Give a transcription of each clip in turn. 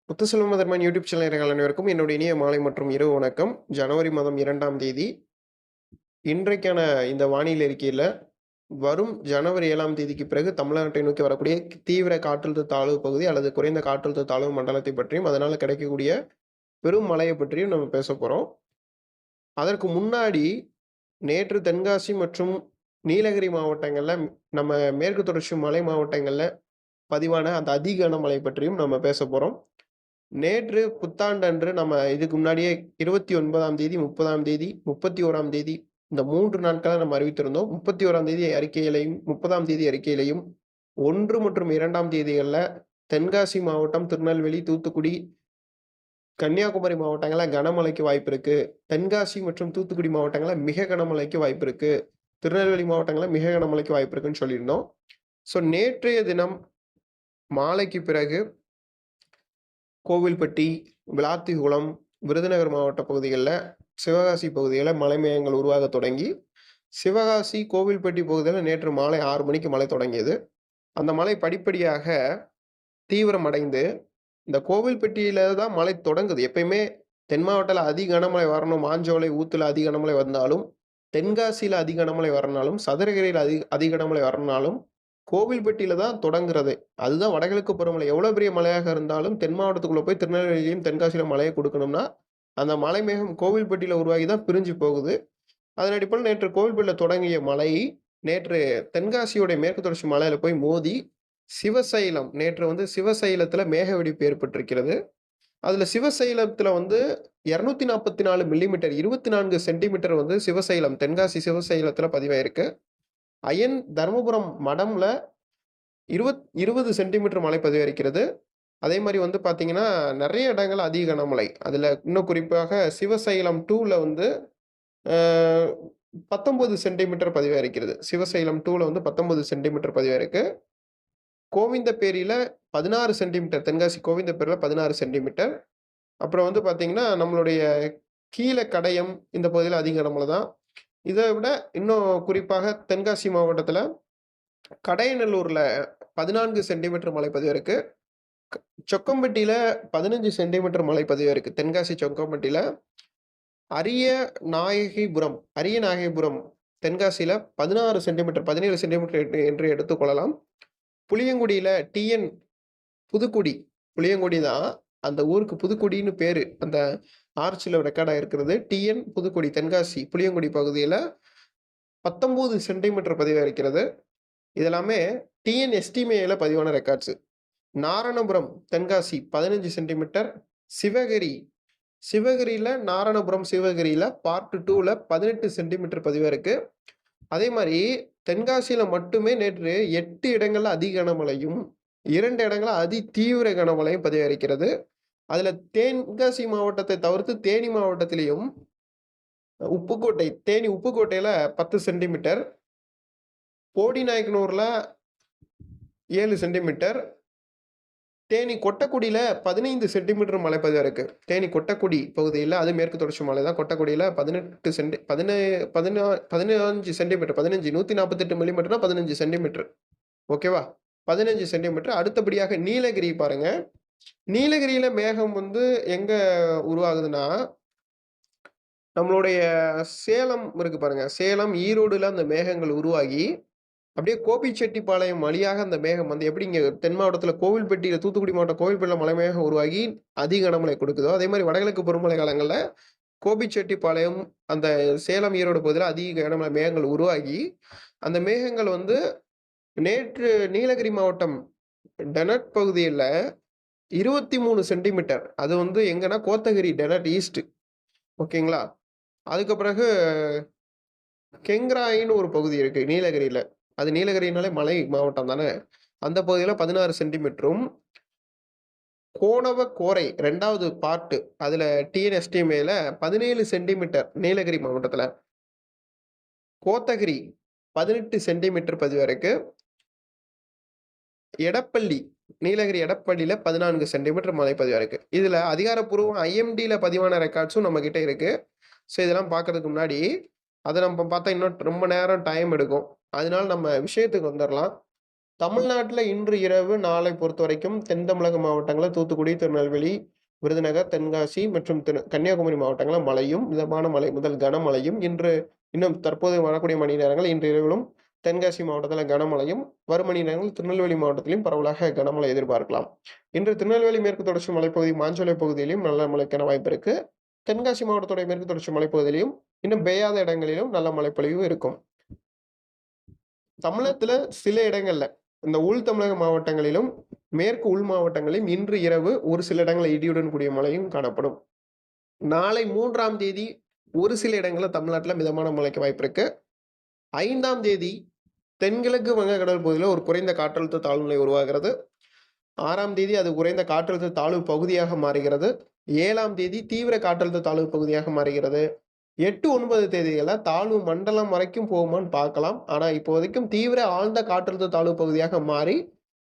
Muthuselvam மதர்மன் YouTube channel நேயர்கள் அனைவருக்கும் என்னுடைய இனிய மாலை மற்றும் இரவு வணக்கம். ஜனவரி மாதம் 2ஆம் தேதி இன்றைக்கான இந்த வானிலை அறிக்கையில வரும் ஜனவரி 7ஆம் தேதிக்கு பிறகு தமிழ்நாட்டை நோக்கி வரக்கூடிய தீவிர காற்றழுத்த தாழ்வு பகுதி அல்லது குறைந்த காற்றழுத்த தாழ்வு மண்டலத்தை பற்றியும், அதனால கிடைக்கக்கூடிய பெரும் மழையை பற்றியும் நம்ம பேசப் போறோம். அதற்கு முன்னாடி நேற்று தென்காசி மற்றும் நீலகிரி மாவட்டங்கள்ல நம்ம மேற்கு தொடர்ச்சி மலை மாவட்டங்கள்ல பதிவான அந்த அதி கனமழை பற்றியும் நம்ம பேசப் போறோம். நேற்று புத்தாண்டன்று நம்ம இதுக்கு முன்னாடியே 29ஆம் தேதி, 30ஆம் தேதி, 31ஆம் தேதி இந்த 3 நாட்களா நம்ம அறிவித்திருந்தோம். 31ஆம் தேதி அறிக்கையிலையும், 30ஆம் தேதி அறிக்கையிலையும் 1 மற்றும் 2ஆம் தேதிகள்ல தென்காசி மாவட்டம், திருநெல்வேலி, தூத்துக்குடி, கன்னியாகுமரி மாவட்டங்கள்ல கனமழைக்கு வாய்ப்பு இருக்கு. தென்காசி மற்றும் தூத்துக்குடி மாவட்டங்கள்ல மிக கனமழைக்கு வாய்ப்பு இருக்கு. திருநெல்வேலி மாவட்டங்கள்ல மிக கனமழைக்கு வாய்ப்பு இருக்குன்னு சொல்லியிருந்தோம். ஸோ நேற்றைய தினம் மாலைக்கு பிறகு கோவில்பட்டி, விளாத்திகுளம், விருதுநகர் மாவட்ட பகுதிகள்ல, சிவகாசி பகுதியில மழை மேகங்கள் உருவாகத் தொடங்கி, சிவகாசி, கோவில்பட்டி பகுதியில நேற்று மாலை 6 மணிக்கு மழை தொடங்கியது. அந்த மழை படிப்படியாக தீவிரமடைந்து, இந்த கோவில்பட்டியில தான் மழை தொடங்குது. எப்பயுமே தென் மாவட்டத்தில அதி கனமழை வரணும், மாஞ்சோலை, ஊத்துல அதி கனமழை வந்தாலும், தென்காசியில அதி கனமழை வரனாலும், சதுரகிரியில அதி கனமழை வரனாலும், கோவில்பட்டியில தான் தொடங்குறதே. அதுதான் வடகிழக்கு பருவமழை. எவ்வளோ பெரிய மழையாக இருந்தாலும், தென் மாவட்டத்துக்குள்ள போய் திருநெல்வேலியிலும், தென்காசியிலும் மழைய குடுக்கணும்னா, அந்த மழை மேகம் கோவில்பட்டியில உருவாகி தான் பிரிஞ்சு போகுது. அதன் அடிப்படையில நேற்று கோவில்பட்டியில தொடங்கிய மழை, நேற்று தென்காசியுடைய மேற்கு தொடர்ச்சி மலையில போய் மோதி, சிவசைலம் நேற்று வந்து சிவசைலத்தில மேக வெடிப்பு ஏற்பட்டிருக்கிறது. அதுல சிவசைலத்தில வந்து 244 மில்லிமீட்டர் 24 சென்டிமீட்டர் வந்து சிவசைலம், தென்காசி சிவசைலத்தில பதிவாயிருக்கு. அயன் தர்மபுரம் மடம்ல 20 சென்டிமீட்டர் மழை பதிவாயிருக்கிறது. அதே மாரி வந்து பார்த்தீங்கன்னா, நெறைய இடங்கள்ல அதிக கனமழை. அதுல இன்னும் குறிப்பாக சிவசைலம் 2ல வந்து அ 19 சென்டிமீட்டர் பதிவாயிருக்கிறது. சிவசைலம் 2ல வந்து 19 சென்டிமீட்டர் பதிவாயிருக்கு. கோவிந்தப்பேரியில 16 சென்டிமீட்டர், தென்காசி கோவிந்தப்பேரில 16 சென்டிமீட்டர். அப்புறம் வந்து பார்த்தீங்கன்னா, நம்மளுடைய கீழ கடையம் இந்த பகுதியில அதிக கனமழை தான். இத விட இன்னும் குறிப்பாக தென்காசி மாவட்டத்தில கடையநல்லூர்ல 14 சென்டிமீட்டர் மழை பதிவாயிருக்கு. சொக்கம்பட்டியில 15 சென்டிமீட்டர் மழை பதிவாயிருக்கு. தென்காசி சொக்கம்பட்டியில. அரியநாயகிபுரம் தென்காசியில 16 சென்டிமீட்டர், 17 சென்டிமீட்டர் என்று எடுத்துக்கொள்ளலாம். புளியங்குடியில புதுக்குடி, புளியங்குடி தான். அந்த ஊருக்கு புதுக்குடின்னு பேரு. அந்த ஆர்ச்சில ரெக்கார்ட் ஆயிருக்கிறது. புதுக்குடி, தென்காசி, புளியங்குடி பகுதியில 19 சென்டிமீட்டர் பதிவாயிருக்கிறது. இது எல்லாமே எஸ்டிமேல பதிவான ரெக்கார்ட்ஸு. நாரணபுரம், தென்காசி 15 சென்டிமீட்டர். சிவகிரியில நாரணபுரம், சிவகிரியில பார்ட் 2ல 18 சென்டிமீட்டர் பதிவாயிருக்கு. அதே மாரி தென்காசியில மட்டுமே நேற்று 8 இடங்கள்ல அதி கனமழையும், 2 இடங்கள்ல அதி தீவிர கனமழையும் பதிவாயிருக்கிறது. அதுல தென்காசி மாவட்டத்தை தவிர்த்து தேனி மாவட்டத்திலயும் தேனி உப்புக்கோட்டையில 10 சென்டிமீட்டர், போடிநாயக்கனூர்ல 7 சென்டிமீட்டர், தேனி கொட்டக்குடியில 15 சென்டிமீட்டர் மழை பதிவாயிருக்கு. தேனி கொட்டக்குடி பகுதியில அது மேற்கு தொடர்ச்சி மலை தான். கொட்டக்குடியில 18 சென்டி 15 சென்டிமீட்டர் 15 148 மில்லிமீட்டர்னா 15 சென்டிமீட்டர். ஓகேவா? 15 சென்டிமீட்டர். அடுத்தபடியாக நீலகிரி பாருங்க. நீலகிரியில மேகம் வந்து எங்க உருவாகுதுன்னா, நம்மளுடைய சேலம் இருக்கு பாருங்க. சேலம், ஈரோடுல அந்த மேகங்கள் உருவாகி அப்படியே கோபிச்செட்டிப்பாளையம் வழியாக அந்த மேகம் வந்து எப்படி இங்க தென் மாவட்டத்தில கோவில்பட்டியில தூத்துக்குடி மாவட்டம் கோவில்பட்டியில மழை மேகம் உருவாகி அதிக கனமழை கொடுக்குதோ, அதே மாரி வடகிழக்கு பருவமழை காலங்கள்ல கோபிச்செட்டிப்பாளையம், அந்த சேலம், ஈரோடு பகுதியில அதிக கனமழை மேகங்கள் உருவாகி, அந்த மேகங்கள் வந்து நேற்று நீலகிரி மாவட்டம் டெனட் பகுதியில 23 சென்டிமீட்டர். அது வந்து எங்கன்னா கோத்தகிரி டெனட் ஈஸ்ட். ஓகேங்களா? அதுக்கு பிறகு கெங்ராயின்னு ஒரு பகுதி இருக்கு நீலகிரியில. அது நீலகிரினாலே மலை மாவட்டம் தானே. அந்த பகுதியில 16 சென்டிமீட்டரும், கோணவக்கோரை 2வது பார்ட் அதுல டிஎன்எஸ்டிமேல 17 சென்டிமீட்டர் நீலகிரி மாவட்டத்துல. கோத்தகிரி 18 சென்டிமீட்டர் பதிவாயிருக்கு. எடப்பள்ளி, நீலகிரி எடப்பள்ளியில 14 சென்டிமீட்டர் மழை பதிவாயிருக்கு. இதுல அதிகாரப்பூர்வ ஐஎம்டில பதிவான ரெக்கார்ட்ஸும் நம்மகிட்ட இருக்கு. ஸோ இதெல்லாம் பார்க்கறதுக்கு முன்னாடி, அத நம்ம பார்த்தா இன்னும் ரொம்ப நேரம் டைம் எடுக்கும். அதனால நம்ம விஷயத்துக்கு வந்துரலாம். தமிழ்நாட்டுல இன்று இரவு, நாளை பொறுத்தவரைக்கும் தென் தமிழக மாவட்டங்கள்ல தூத்துக்குடி, திருநெல்வேலி, விருதுநகர், தென்காசி மற்றும் கன்னியாகுமரி மாவட்டங்கள்ல மழையும், மிதமான மழை முதல் கனமழையும், இன்னும் தற்போது வரக்கூடிய மணி நேரங்கள் இன்று இரவிலும் தென்காசி மாவட்டத்தில கனமழையும், வரும் மணி நேரங்களில் திருநெல்வேலி மாவட்டத்திலும் பரவலாக கனமழை எதிர்பார்க்கலாம். இன்று திருநெல்வேலி மேற்கு தொடர்ச்சி மலைப்பகுதி, மாஞ்சோலை பகுதியிலும் நல்ல மழைக்கான வாய்ப்பு இருக்கு. தென்காசி மாவட்டத்துடைய மேற்கு தொடர்ச்சி மலைப்பகுதியிலும், இன்னும் பெய்யாத இடங்களிலும் நல்ல மழைப்பொழிவு இருக்கும். தமிழகத்துல சில இடங்கள்ல, இந்த உள் தமிழக மாவட்டங்களிலும், மேற்கு உள் மாவட்டங்களிலும் இன்று இரவு ஒரு சில இடங்கள்ல இடியுடன் கூடிய மழையும் காணப்படும். நாளை 3ஆம் தேதி ஒரு சில இடங்கள்ல தமிழ்நாட்டுல மிதமான மழைக்கு வாய்ப்பு இருக்கு. 5ஆம் தேதி தென்கிழக்கு வங்கக்கடல் பகுதியில ஒரு குறைந்த காற்றழுத்த தாழ்வு நிலை உருவாகிறது. 6ஆம் தேதி அது குறைந்த காற்றழுத்த தாழ்வு பகுதியாக மாறுகிறது. 7ஆம் தேதி தீவிர காற்றழுத்த தாழ்வு பகுதியாக மாறுகிறது. 8, 9 தேதிகள்ல தாழ்வு மண்டலம் வரைக்கும் போகுமான்னு பார்க்கலாம். ஆனா, இப்போதைக்கும் தீவிர ஆழ்ந்த காற்றழுத்த தாழ்வு பகுதியாக மாறி,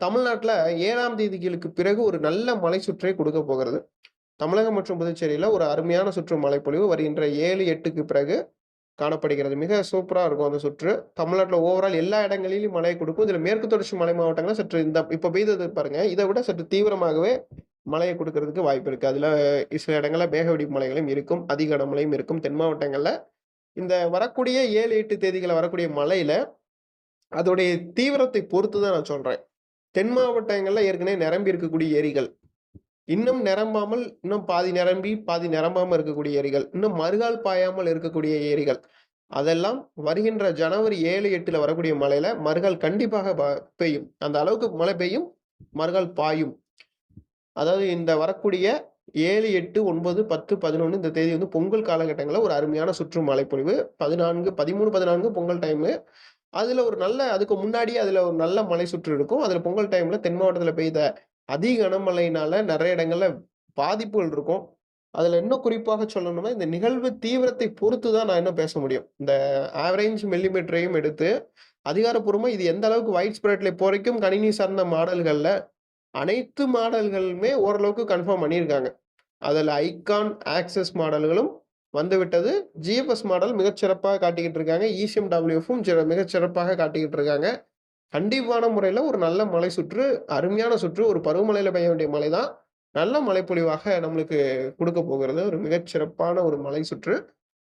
தமிழ்நாட்டுல 7ஆம் தேதிகளுக்கு பிறகு ஒரு நல்ல மழை சுற்றை கொடுக்கப் போகிறது. தமிழகம் மற்றும் புதுச்சேரியில ஒரு அருமையான சுற்று மழைப்பொழிவு வருகின்ற 7, 8க்கு பிறகு காணப்படுகிறது. மிக சூப்பரா இருக்கும் அந்த சுற்று. தமிழ்நாட்டுல ஓவரால் எல்லா இடங்களிலும் மழையை கொடுக்கும். இதுல மேற்கு தொடர்ச்சி மலை மாவட்டங்கள்ல சற்று இப்ப பெய்தது பாருங்க, இத விட சற்று தீவிரமாகவே மழையை குடுக்கறதுக்கு வாய்ப்பு இருக்கு. அதுல சில இடங்கள்ல மேக வெடிப்பு மழைகளும் இருக்கும். அதி கனமழையும் இருக்கும். தென் மாவட்டங்கள்ல இந்த வரக்கூடிய 7, 8 தேதிகள்ல வரக்கூடிய மழையில, அதோடைய தீவிரத்தை பொறுத்து தான் நான் சொல்றேன். தென் மாவட்டங்கள்ல ஏற்கனவே நிரம்பி இருக்கக்கூடிய ஏரிகள், இன்னும் பாதி நிரம்பி, பாதி நிரம்பாம இருக்கக்கூடிய ஏரிகள், இன்னும் மறுகால் பாயாமல் இருக்கக்கூடிய ஏரிகள், அதெல்லாம் வருகின்ற ஜனவரி 7, 8ல வரக்கூடிய மழையில மறுகால் கண்டிப்பாக பெய்யும். அந்த அளவுக்கு மழை பெய்யும், மறுகால் பாயும். அதாவது இந்த வரக்கூடிய 7, 8, 9, 10, 11 இந்த தேதி வந்து பொங்கல் காலகட்டங்கள்ல ஒரு அருமையான சுற்று மழைப்பொழிவு. 14, 13, 14 பொங்கல் டைமு. அதுக்கு முன்னாடியே அதுல ஒரு நல்ல மழை சுற்று இருக்கும். அதுல பொங்கல் டைம்ல தென் மாவட்டத்துல பெய்த அதி கனமழையினால நெறைய இடங்கள்ல பாதிப்புகள் இருக்கும். அதுல இன்னும் குறிப்பாக சொல்லணும்னா, இந்த நிகழ்வு தீவிரத்தை பொறுத்து தான் நான் இன்னும் பேச முடியும். இந்த ஆவரேஜ் மில்லிமீட்டரையும் எடுத்து, அதிகாரப்பூர்வமா இது எந்த அளவுக்கு வைட் ஸ்ப்ரெட்ல இப்போ வரைக்கும் கணினி சார்ந்த மாடல்கள்ல அனைத்து மாடல்களுமே ஓரளவுக்கு கன்ஃபார்ம் பண்ணியிருக்காங்க. அதுல ஐகான், ஆக்சஸ் மாடல்களும் வந்துவிட்டது. ஜிஎஃப்எஸ் மாடல் மிகச் சிறப்பாக காட்டிக்கிட்டு இருக்காங்க. இசிஎம்டபிள்யூஎஃப்பும் மிகச் சிறப்பாக காட்டிக்கிட்டு இருக்காங்க. கண்டிப்பான முறையில ஒரு நல்ல மழை சுற்று, அருமையான சுற்று. ஒரு பருவமழையில பெய்ய வேண்டிய மழை தான். நல்ல மழைப்பொழிவாக நம்மளுக்கு குடுக்கப் போகிறது. ஒரு மிகச் சிறப்பான ஒரு மழை சுற்று.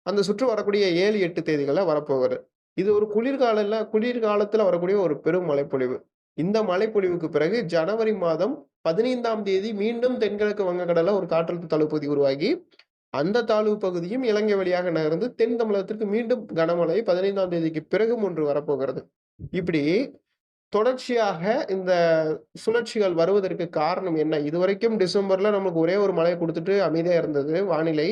அந்த சுற்று வரக்கூடிய 7, 8 தேதிகள்ல வரப்போகுது. இது ஒரு குளிர்காலத்துல வரக்கூடிய ஒரு பெரும் மழைப்பொழிவு. இந்த மழைப்பொழிவுக்கு பிறகு ஜனவரி மாதம் 15ஆம் தேதி மீண்டும் தென்கிழக்கு வங்கக்கடல்ல ஒரு காற்றழுத்த தாழ்வு பகுதி உருவாகி, அந்த தாழ்வு பகுதியும் இலங்கை வழியாக நகர்ந்து தென் தமிழகத்திற்கு மீண்டும் கனமழை 15ஆம் தேதிக்கு பிறகும் ஒன்று வரப்போகிறது. இப்படி தொடர்ச்சியாக இந்த சுழற்சிகள் வருவதற்கு காரணம் என்ன? இதுவரைக்கும் டிசம்பர்ல நமக்கு ஒரே ஒரு மழைய குடுத்துட்டு அமைதியா இருந்தது வானிலை.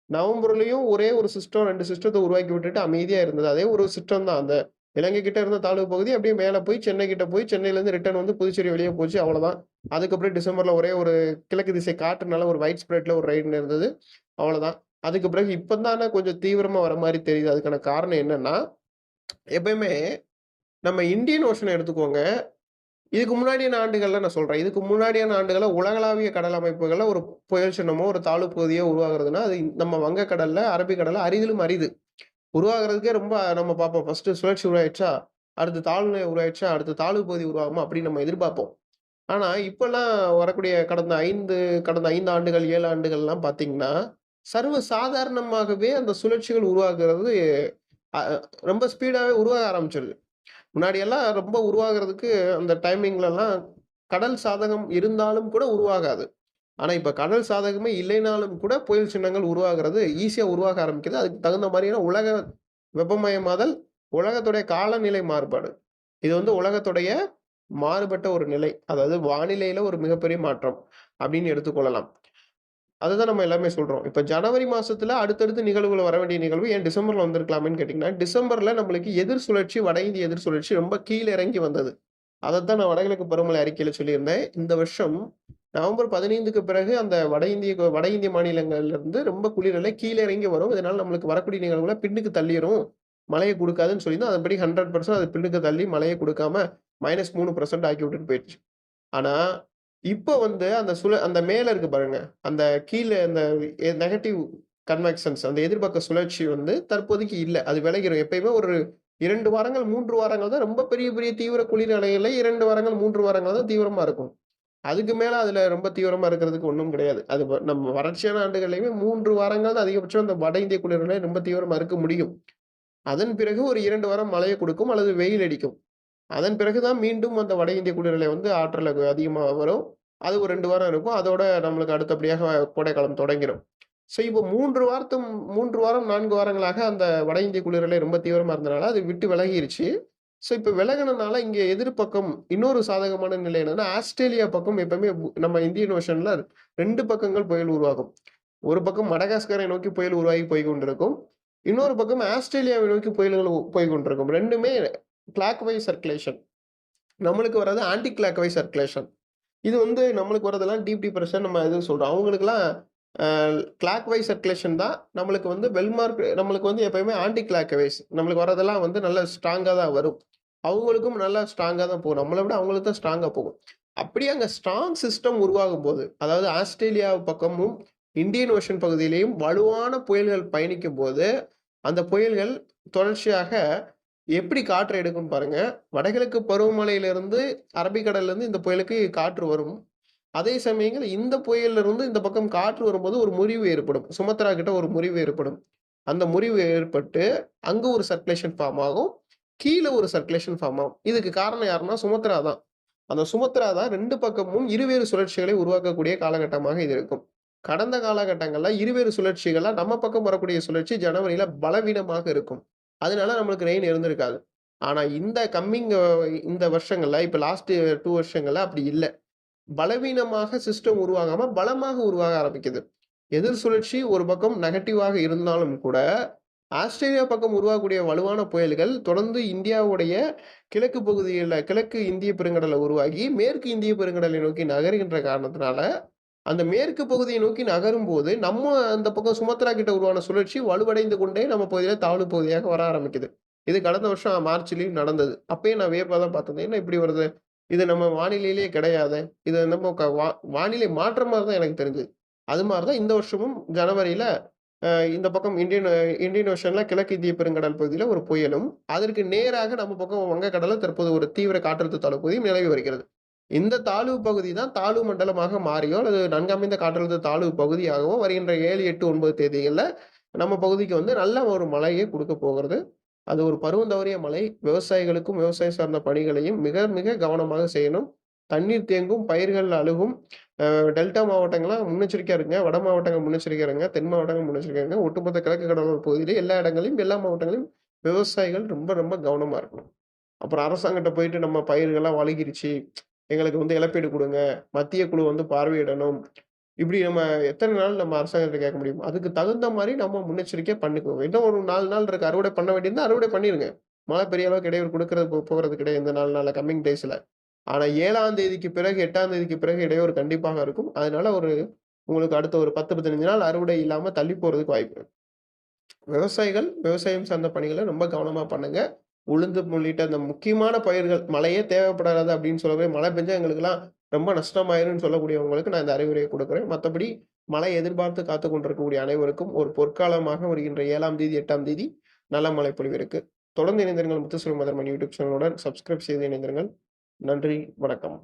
நவம்பர்லயும் ஒரே ஒரு சிஸ்டம் 2 சிஸ்டத்த உருவாக்கி விட்டுட்டு அமைதியா இருந்தது. அதே ஒரு சிஸ்டம் தான். அந்த இலங்கை கிட்ட இருந்த தாழ்வு பகுதி அப்படியே மேல போய் சென்னை கிட்ட போய் சென்னையிலேருந்து ரிட்டர்ன் வந்து புதுச்சேரி வெளிய போச்சு அவ்வளோதான். அதுக்கப்புறம் டிசம்பர்ல ஒரே ஒரு கிழக்கு திசை காற்றுனால ஒரு வைட் ஸ்ப்ரெட்ல ஒரு ரெயின் இருந்தது. அவ்வளோதான். அதுக்கு பிறகு இப்ப தானே கொஞ்சம் தீவிரமா வர மாரி தெரியுது. அதுக்கான காரணம் என்னன்னா, எப்பயுமே நம்ம இந்தியன் ஓஷன எடுத்துக்கோங்க. இதுக்கு முன்னாடியான ஆண்டுகள்ல நான் சொல்றேன். இதுக்கு முன்னாடியான ஆண்டுகள்ல உலகளாவிய கடல் அமைப்புகள்ல ஒரு புயல் சின்னமோ, ஒரு தாழ்வு பகுதியோ உருவாகுறதுன்னா, அது நம்ம வங்கக்கடல்ல, அரபிக்கடல்ல அரிதிலும் அரிது. உருவாகுறதுக்கே ரொம்ப நம்ம பார்ப்போம். ஃபர்ஸ்ட்டு சுழற்சி உருவாயிருச்சா, அடுத்து தாழ்நிலை உருவாயிருச்சா, அடுத்து தாழ்வு பகுதி உருவாகுமா அப்படின்னு நம்ம எதிர்பார்ப்போம். ஆனா, இப்பல்லாம் வரக்கூடிய கடந்த 5 ஆண்டுகள், 7 ஆண்டுகள்லாம் பார்த்தீங்கன்னா, சர்வ சாதாரணமாகவே அந்த சுழற்சிகள் உருவாகுறது அ ரொம்ப ஸ்பீடாவே உருவாக ஆரம்பிச்சுருது. முன்னாடியெல்லாம் ரொம்ப உருவாகுறதுக்கு அந்த டைமிங்லலாம் கடல் சாதகம் இருந்தாலும் கூட உருவாகாது. ஆனா, இப்ப கடல் சாதகமே இல்லைனாலும் கூட புயல் சின்னங்கள் உருவாகுறது ஈஸியா உருவாக ஆரம்பிக்குது. அதுக்கு தகுந்த மாரியான உலக வெப்பமயமாதல், உலகத்துடைய காலநிலை மாறுபாடு. இது வந்து உலகத்துடைய மாறுபட்ட ஒரு நிலை. அதாவது வானிலையில ஒரு மிகப்பெரிய மாற்றம் அப்படின்னு எடுத்துக்கொள்ளலாம். அதுதான் நம்ம எல்லாமே சொல்றோம். இப்ப ஜனவரி மாசத்துல அடுத்தடுத்து நிகழ்வுகள் வர வேண்டிய நிகழ்வு ஏன் டிசம்பர்ல வந்திருக்கலாமேன்னு கேட்டீங்கன்னா, டிசம்பர்ல நம்மளுக்கு எதிர் சுழற்சி, வட இந்திய எதிர் சுழற்சி ரொம்ப கீழ இறங்கி வந்தது. அதத்தான் நான் வடகிழக்கு பருவமழை அறிக்கையில சொல்லியிருந்தேன். இந்த வருஷம் நவம்பர் 15க்கு பிறகு அந்த வட இந்திய மாநிலங்கள்ல இருந்து ரொம்ப குளிரலை கீழ இறங்கி வரும். இதனால நம்மளுக்கு வரக்கூடிய நிகழ்வுகள பின்னுக்கு தள்ளிரும். மழைய குடுக்காதுன்னு சொல்லியிருந்தோம். அதன்படி 100% அது பின்னுக்கு தள்ளி மழைய குடுக்காம -3% ஆக்கி விட்டுட்டு போயிருச்சு. ஆனா, இப்ப வந்து அந்த மேல இருக்கு பாருங்க. அந்த கீழ அந்த நெகட்டிவ் கன்வெக்ஷன்ஸ் அந்த எதிர்பக்க சுழற்சி வந்து தற்போதைக்கு இல்ல. அது விலகிரும். எப்பயுமே ஒரு 2 வாரங்கள், 3 வாரங்கள் தான் ரொம்ப பெரிய பெரிய தீவிர குளிர் அலைகள்ல 2 வாரங்கள், 3 வாரங்கள் தான் தீவிரமா இருக்கும். அதுக்கு மேல அதுல ரொம்ப தீவிரமா இருக்கிறதுக்கு ஒண்ணும் கிடையாது. அது நம்ம வறட்சியான ஆண்டுகள்லயுமே 3 வாரங்கள் தான் அதிகபட்சம் அந்த வட இந்திய குளிரலை ரொம்ப தீவிரமா இருக்க முடியும். அதன் பிறகு ஒரு 2 வாரம் மழைய குடுக்கும் அல்லது வெயில் அடிக்கும். அதன் பிறகு தான் மீண்டும் அந்த வட இந்திய குளிரலை வந்து ஆற்றல் அதிகமா வரும். அது ஒரு 2 வாரம் இருக்கும். அதோட நம்மளுக்கு அடுத்தபடியாக கோடைக்காலம் தொடங்கிரும். ஸோ இப்போ 3 வாரம், 4 வாரங்களாக அந்த வட இந்திய குளிரலை ரொம்ப தீவிரமா இருந்தனால, அது விட்டு விலகிருச்சு. ஸோ இப்ப விலகுனனால இங்க எதிர்பக்கம் இன்னொரு சாதகமான நிலை என்னன்னா, ஆஸ்திரேலியா பக்கம் எப்பவுமே நம்ம இந்தியன் ஓஷன்ல 2 பக்கங்கள் புயல் உருவாகும். ஒரு பக்கம் மடகாஸ்கரை நோக்கி புயல் உருவாகி போய் கொண்டிருக்கும். இன்னொரு பக்கம் ஆஸ்திரேலியாவை நோக்கி புயல்கள் போய் கொண்டிருக்கும். 2மே கிளாக் வைஸ் சர்க்குலேஷன். நம்மளுக்கு வர்றது ஆன்டி கிளாக் வைஸ் சர்க்குலேஷன். இது வந்து நம்மளுக்கு வரதெல்லாம் டீப் டிப்ரஷன் நம்ம இது சொல்றோம். அவங்களுக்கெல்லாம் அ கிளாக் வைஸ் சர்க்குலேஷன் தான். நம்மளுக்கு வந்து பெல்மார்க் நம்மளுக்கு வந்து எப்பயுமே ஆன்டி கிளாக் வைஸ். நம்மளுக்கு வரதெல்லாம் வந்து நல்ல ஸ்ட்ராங்கா தான் வரும். அவங்களுக்கும் நல்லா ஸ்ட்ராங்கா தான் போகும். நம்மள விட அவங்களுக்கு தான் ஸ்ட்ராங்கா போகும். அப்படியே அங்க ஸ்ட்ராங் சிஸ்டம் உருவாகும்போது, அதாவது ஆஸ்திரேலியா பக்கமும், இந்தியன் ஓஷன் பகுதியிலேயும் வலுவான புயல்கள் பயணிக்கும்போது, அந்த புயல்கள் தொடர்ச்சியாக எப்படி காற்று எடுக்கும்னு பாருங்க. வடகிழக்கு பருவமழையிலிருந்து அரபிக்கடல்லிருந்து இந்த புயலுக்கு காற்று வரும். அதே சமயங்கள்ல இந்த புயலிலிருந்து இந்த பக்கம் காற்று வரும்போது ஒரு முறிவு ஏற்படும். சுமத்ரா கிட்ட ஒரு முறிவு ஏற்படும். அந்த முறிவு ஏற்பட்டு, அங்க ஒரு சர்க்குலேஷன் ஃபார்ம் ஆகும். கீழ ஒரு சர்க்குலேஷன் ஃபார்ம் ஆகும். இதுக்கு காரணம் யாருன்னா சுமத்ரா தான். அந்த சுமத்ரா தான் 2 பக்கமும் இருவேறு சுழற்சிகளை உருவாக்கக்கூடிய காலகட்டமாக இது இருக்கும். கடந்த காலகட்டங்கள்ல இருவேறு சுழற்சிகள்ல நம்ம பக்கம் வரக்கூடிய சுழற்சி ஜனவரியில பலவீனமாக இருக்கும். அதனால நம்மளுக்கு ரெயின் இருந்திருக்காது. ஆனா இந்த கம்மிங் இந்த வருஷங்கள்ல இப்ப லாஸ்ட் 2 வருஷங்கள்ல அப்படி இல்ல. பலவீனமாக சிஸ்டம் உருவாகாம பலமாக உருவாக ஆரம்பிக்குது. எதிர் சுழற்சி ஒரு பக்கம் நெகட்டிவாக இருந்தாலும் கூட, ஆஸ்திரேலியா பக்கம் உருவாகக்கூடிய வலுவான புயல்கள் தொடர்ந்து இந்தியாவுடைய கிழக்கு பகுதியில கிழக்கு இந்திய பெருங்கடல்ல உருவாகி, மேற்கு இந்திய பெருங்கடலை நோக்கி நகருகின்ற காரணத்தினால, அந்த மேற்கு பகுதியை நோக்கி நகரும்போது, நம்ம அந்த பக்கம் சுமத்ரா கிட்ட உருவான சுழற்சி வலுவடைந்து கொண்டே நம்ம பகுதியில தாழ்வு பகுதியாக வர ஆரம்பிக்குது. இது கடந்த வருஷம் மார்ச்லயும் நடந்தது. அப்பயும் நான் வியப்பா தான் பார்த்தேன். என்ன இப்படி வருது? இது நம்ம வானிலையிலேயே கிடையாதே! இது என்னமோ வானிலை மாற்றம் மாரி தான் எனக்கு தெரிஞ்சது. அது மாரி தான் இந்த வருஷமும் ஜனவரியில இந்த பக்கம் இந்தியன் ஓஷன்ல கிழக்கு இந்திய பெருங்கடல் பகுதியில ஒரு புயலும், அதற்கு நேராக நம்ம பக்கம் வங்கக்கடல்ல தற்போது ஒரு தீவிர காற்றழுத்த தாழ்வு பகுதியும் நிலவி வருகிறது. இந்த தாழ்வு பகுதி தான் தாழ்வு மண்டலமாக மாறியோ, அல்லது நன்கமைந்த காற்றழுத்த தாழ்வு பகுதியாகவோ வருகின்ற 7, 8, 9 தேதிகள்ல நம்ம பகுதிக்கு வந்து நல்ல ஒரு மழையை குடுக்க போகிறது. அது ஒரு பருவம் தவறிய மழை. விவசாயிகளுக்கும், விவசாயம் சார்ந்த பணிகளையும் மிக, மிக கவனமாக செய்யணும். தண்ணீர் தேங்கும், பயிர்கள் அழுகும். டெல்டா மாவட்டங்கள்லாம் முன்னெச்சரிக்கையா இருங்க. வட மாவட்டங்கள் முன்னெச்சரிக்கையா இருங்க. தென் மாவட்டங்கள் முன்னெச்சரிக்கையா இருங்க. ஒட்டுமொத்த கிழக்கு கடலோர பகுதியிலே எல்லா இடங்களிலும், எல்லா மாவட்டங்களிலும் விவசாயிகள் ரொம்ப, ரொம்ப கவனமா இருக்கணும். அப்புறம் அரசாங்கட்ட போயிட்டு நம்ம பயிர்கள்லாம் அழுகிருச்சு. எங்களுக்கு வந்து இழப்பீடு குடுங்க. மத்திய குழு வந்து பார்வையிடணும். இப்படி நம்ம எத்தன நாள் நம்ம அரசாங்கத்த கேட்க முடியும்? அதுக்கு தகுந்த மாரி நம்ம முன்னெச்சரிக்கையா பண்ணிக்குவோம். இன்னும் ஒரு 4 நாள் இருக்கு. அறுவடை பண்ண வேண்டியிருந்தா அறுவடை பண்ணிருங்க. மழை பெரிய அளவுக்கு இடையூறு குடுக்கறது போறது கிடையாது இந்த 4 நாள்ல கம்மிங் டேஸ்ல. ஆனா 7ஆம் தேதிக்கு பிறகு, 8ஆம் தேதிக்கு பிறகு இடையூறு கண்டிப்பாக இருக்கும். அதனால உங்களுக்கு அடுத்த ஒரு 10, 15 நாள் அறுவடை இல்லாம தள்ளி போறதுக்கு வாய்ப்பு இருக்கு. விவசாயிகள், விவசாயம் சார்ந்த பணிகள ரொம்ப கவனமா பண்ணுங்க. உளுந்து உள்ளிட்ட அந்த முக்கியமான பயிர்கள், மழையே தேவைப்படாது அப்படின்னு சொல்லவே மழை பெஞ்சா எங்களுக்கெல்லாம் ரொம்ப நஷ்டமாயிரும்ன்னு சொல்லக்கூடியவங்களுக்கு நான் இந்த அறிவுரைய குடுக்குறேன். மத்தபடி மழை எதிர்பார்த்து காத்துக் கொண்டிருக்கக்கூடிய அனைவருக்கும் ஒரு பொற்காலமாக வருகின்ற 7ஆம் தேதி, 8ஆம் தேதி நல்ல மழை பொழிவு இருக்கு. தொடர்ந்து இணைந்திருங்கள் முத்துசுவரி மதர்மணி யூடியூப் சேனலுடன் சப்ஸ்கிரைப் செய்து இணைந்திருங்கள். நன்றி, வணக்கம்.